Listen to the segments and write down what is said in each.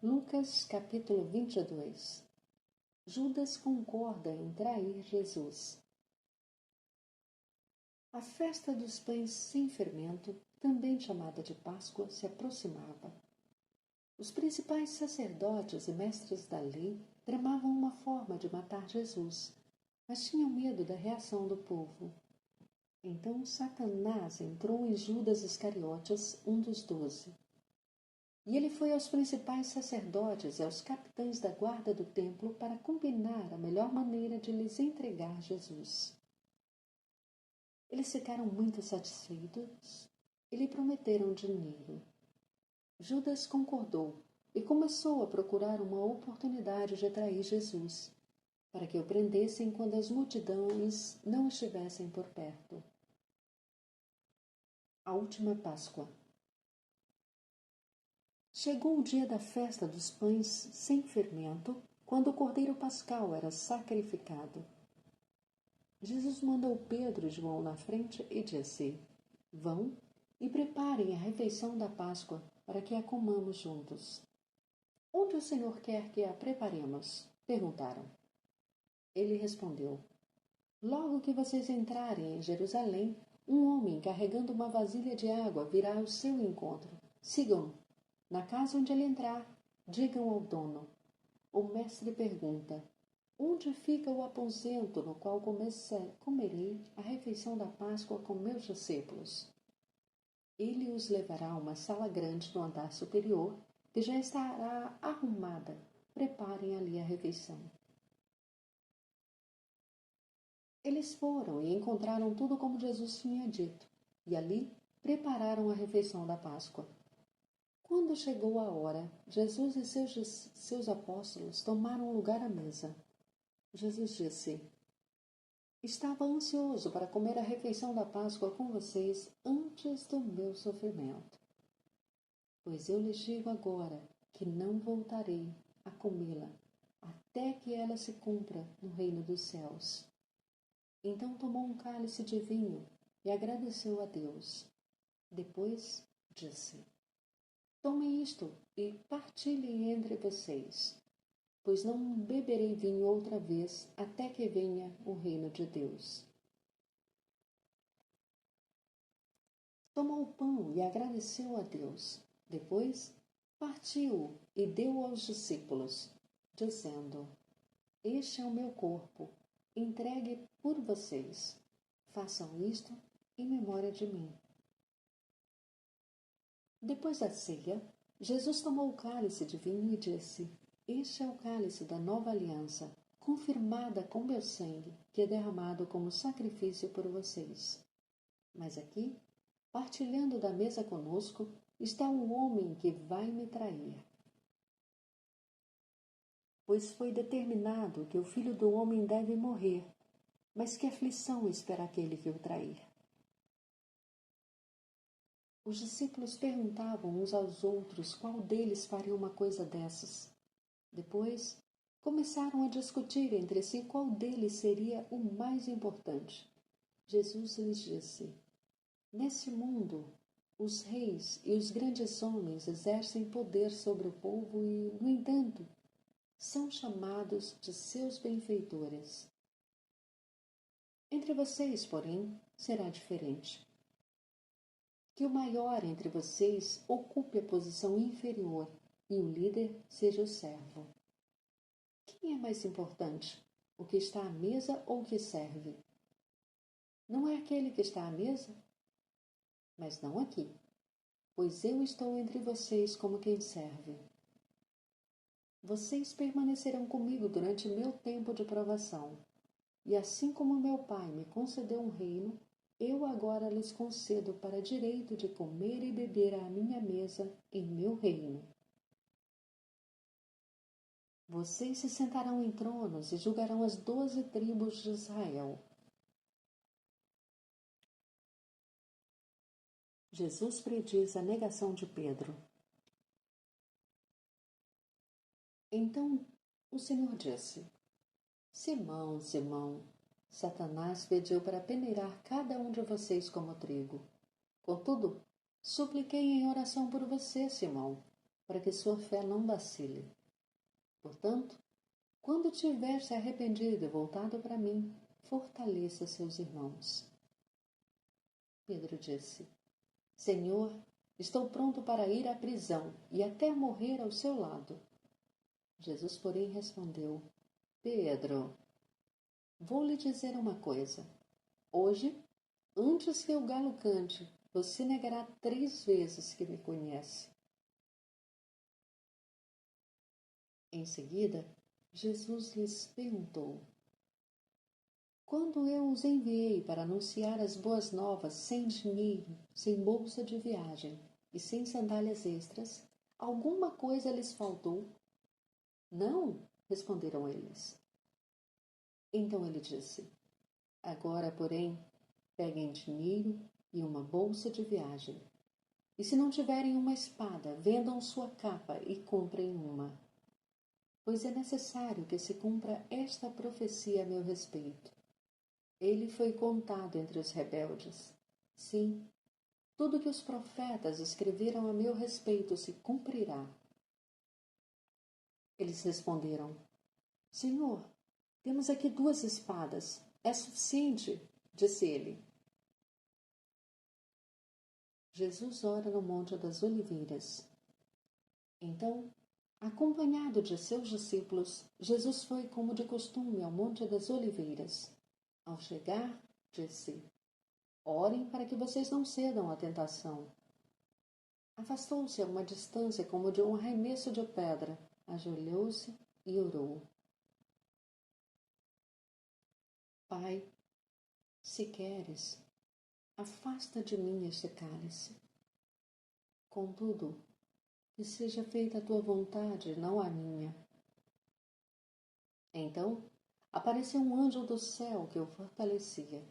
Lucas capítulo 22. Judas concorda em trair Jesus. A festa dos pães sem fermento, também chamada de Páscoa, se aproximava. Os principais sacerdotes e mestres da lei tramavam uma forma de matar Jesus, mas tinham medo da reação do povo. Então Satanás entrou em Judas Iscariotes, um dos 12. E ele foi aos principais sacerdotes e aos capitães da guarda do templo para combinar a melhor maneira de lhes entregar Jesus. Eles ficaram muito satisfeitos e lhe prometeram dinheiro. Judas concordou e começou a procurar uma oportunidade de trair Jesus, para que o prendessem quando as multidões não estivessem por perto. A última Páscoa. Chegou o dia da festa dos pães sem fermento, quando o cordeiro pascal era sacrificado. Jesus mandou Pedro e João na frente e disse: Vão e preparem a refeição da Páscoa para que a comamos juntos. Onde o Senhor quer que a preparemos? Perguntaram. Ele respondeu: Logo que vocês entrarem em Jerusalém, um homem carregando uma vasilha de água virá ao seu encontro. Sigam-no. Na casa onde ele entrar, digam ao dono: O mestre pergunta: Onde fica o aposento no qual comerei a refeição da Páscoa com meus discípulos? Ele os levará a uma sala grande no andar superior, que já estará arrumada. Preparem ali a refeição. Eles foram e encontraram tudo como Jesus tinha dito, e ali prepararam a refeição da Páscoa. Quando chegou a hora, Jesus e seus apóstolos tomaram lugar à mesa. Jesus disse: Estava ansioso para comer a refeição da Páscoa com vocês antes do meu sofrimento. Pois eu lhes digo agora que não voltarei a comê-la até que ela se cumpra no reino dos céus. Então tomou um cálice de vinho e agradeceu a Deus. Depois disse: Tomem isto e partilhem entre vocês, pois não beberei vinho outra vez até que venha o reino de Deus. Tomou o pão e agradeceu a Deus. Depois partiu e deu aos discípulos, dizendo: Este é o meu corpo, entregue por vocês. Façam isto em memória de mim. Depois da ceia, Jesus tomou o cálice de vinho e disse: Este é o cálice da nova aliança, confirmada com meu sangue, que é derramado como sacrifício por vocês. Mas aqui, partilhando da mesa conosco, está o homem que vai me trair. Pois foi determinado que o Filho do Homem deve morrer, mas que aflição espera aquele que o trair. Os discípulos perguntavam uns aos outros qual deles faria uma coisa dessas. Depois, começaram a discutir entre si qual deles seria o mais importante. Jesus lhes disse: Nesse mundo, os reis e os grandes homens exercem poder sobre o povo e, no entanto, são chamados de seus benfeitores. Entre vocês, porém, será diferente. Que o maior entre vocês ocupe a posição inferior e o líder seja o servo. Quem é mais importante, o que está à mesa ou o que serve? Não é aquele que está à mesa? Mas não aqui, pois eu estou entre vocês como quem serve. Vocês permanecerão comigo durante meu tempo de provação, e assim como meu Pai me concedeu um reino, eu agora lhes concedo para direito de comer e beber à minha mesa em meu reino. Vocês se sentarão em tronos e julgarão as 12 tribos de Israel. Jesus prediz a negação de Pedro. Então o Senhor disse: Simão, Simão, Satanás pediu para peneirar cada um de vocês como trigo. Contudo, supliquei em oração por você, Simão, para que sua fé não vacile. Portanto, quando tiver se arrependido e voltado para mim, fortaleça seus irmãos. Pedro disse: Senhor, estou pronto para ir à prisão e até morrer ao seu lado. Jesus, porém, respondeu: Pedro, vou lhe dizer uma coisa. Hoje, antes que o galo cante, você negará 3 vezes que me conhece. Em seguida, Jesus lhes perguntou: Quando eu os enviei para anunciar as boas novas sem dinheiro, sem bolsa de viagem e sem sandálias extras, alguma coisa lhes faltou? Não, responderam eles. Então ele disse: Agora, porém, peguem dinheiro e uma bolsa de viagem. E se não tiverem uma espada, vendam sua capa e comprem uma. Pois é necessário que se cumpra esta profecia a meu respeito. Ele foi contado entre os rebeldes. Sim, tudo que os profetas escreveram a meu respeito se cumprirá. Eles responderam: Senhor, temos aqui 2 espadas. É suficiente, disse ele. Jesus ora no Monte das Oliveiras. Então, acompanhado de seus discípulos, Jesus foi como de costume ao Monte das Oliveiras. Ao chegar, disse: Orem para que vocês não cedam à tentação. Afastou-se a uma distância como de um arremesso de pedra, ajoelhou-se e orou. Pai, se queres, afasta de mim este cálice. Contudo, que seja feita a tua vontade, não a minha. Então, apareceu um anjo do céu que o fortalecia.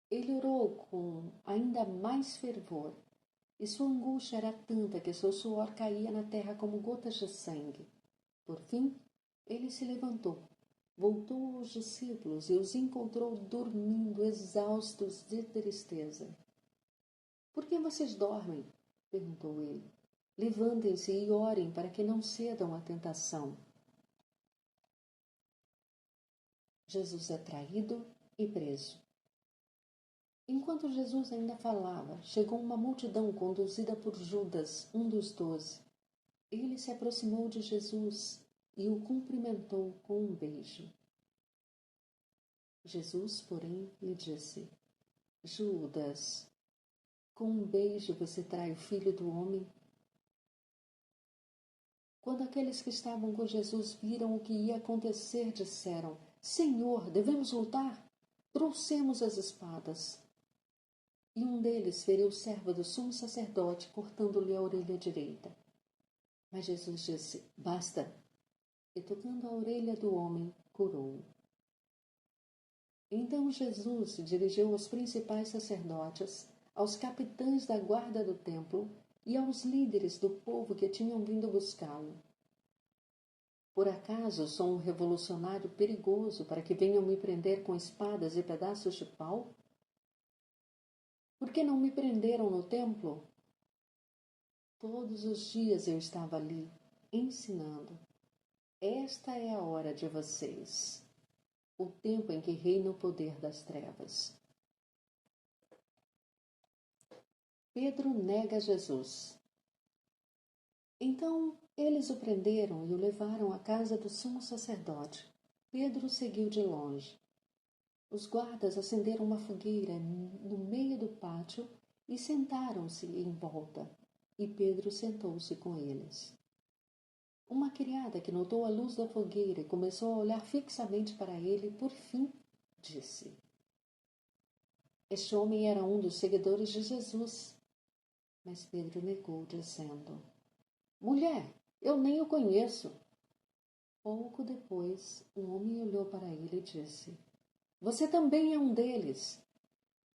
Ele orou com ainda mais fervor, e sua angústia era tanta que seu suor caía na terra como gotas de sangue. Por fim, ele se levantou, voltou aos discípulos e os encontrou dormindo, exaustos de tristeza. Por que vocês dormem? Perguntou ele. Levantem-se e orem para que não cedam à tentação. Jesus é traído e preso. Enquanto Jesus ainda falava, chegou uma multidão conduzida por Judas, um dos 12. Ele se aproximou de Jesus e o cumprimentou com um beijo. Jesus, porém, lhe disse: Judas, com um beijo você trai o Filho do Homem? Quando aqueles que estavam com Jesus viram o que ia acontecer, disseram: Senhor, devemos lutar? Trouxemos as espadas. E um deles feriu o servo do sumo sacerdote, cortando-lhe a orelha direita. Mas Jesus disse: Basta! E tocando a orelha do homem, curou-o. Então Jesus se dirigiu aos principais sacerdotes, aos capitães da guarda do templo e aos líderes do povo que tinham vindo buscá-lo. Por acaso sou um revolucionário perigoso para que venham me prender com espadas e pedaços de pau? Por que não me prenderam no templo? Todos os dias eu estava ali, ensinando. Esta é a hora de vocês, o tempo em que reina o poder das trevas. Pedro nega Jesus. Então eles o prenderam e o levaram à casa do sumo sacerdote. Pedro seguiu de longe. Os guardas acenderam uma fogueira no meio do pátio e sentaram-se em volta, e Pedro sentou-se com eles. Uma criada que notou a luz da fogueira e começou a olhar fixamente para ele, por fim, disse: Este homem era um dos seguidores de Jesus. Mas Pedro negou, dizendo: Mulher, eu nem o conheço. Pouco depois, um homem olhou para ele e disse: Você também é um deles.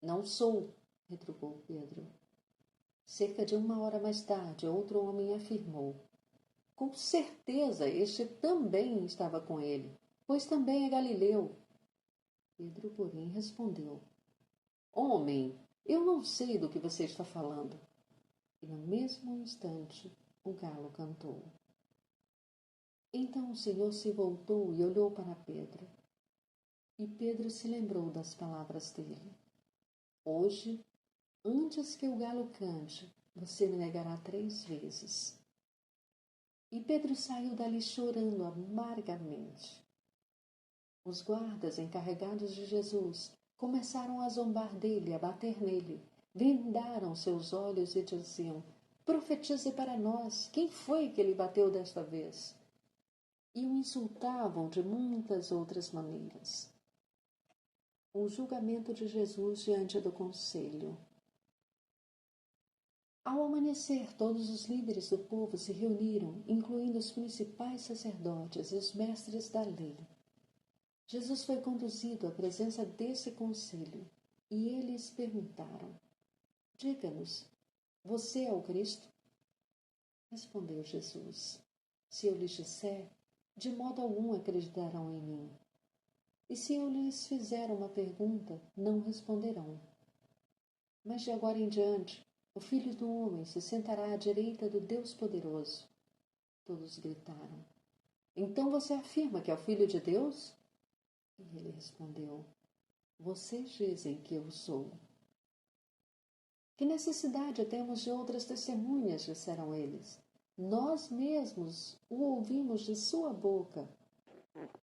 Não sou, retrucou Pedro. Cerca de 1 hora mais tarde, outro homem afirmou: Com certeza este também estava com ele, pois também é galileu. Pedro, porém, respondeu: Homem, eu não sei do que você está falando. E no mesmo instante, o galo cantou. Então o Senhor se voltou e olhou para Pedro. E Pedro se lembrou das palavras dele. Hoje, antes que o galo cante, você me negará 3 vezes. E Pedro saiu dali chorando amargamente. Os guardas encarregados de Jesus começaram a zombar dele, a bater nele. Vendaram seus olhos e diziam: profetize para nós, quem foi que ele bateu desta vez? E o insultavam de muitas outras maneiras. O julgamento de Jesus diante do conselho. Ao amanhecer, todos os líderes do povo se reuniram, incluindo os principais sacerdotes e os mestres da lei. Jesus foi conduzido à presença desse conselho, e eles perguntaram: diga-nos, você é o Cristo? Respondeu Jesus: se eu lhes disser, de modo algum acreditarão em mim. E se eu lhes fizer uma pergunta, não responderão. Mas de agora em diante, o Filho do Homem se sentará à direita do Deus Poderoso. Todos gritaram: então você afirma que é o Filho de Deus? E ele respondeu: vocês dizem que eu sou. Que necessidade temos de outras testemunhas, disseram eles. Nós mesmos o ouvimos de sua boca.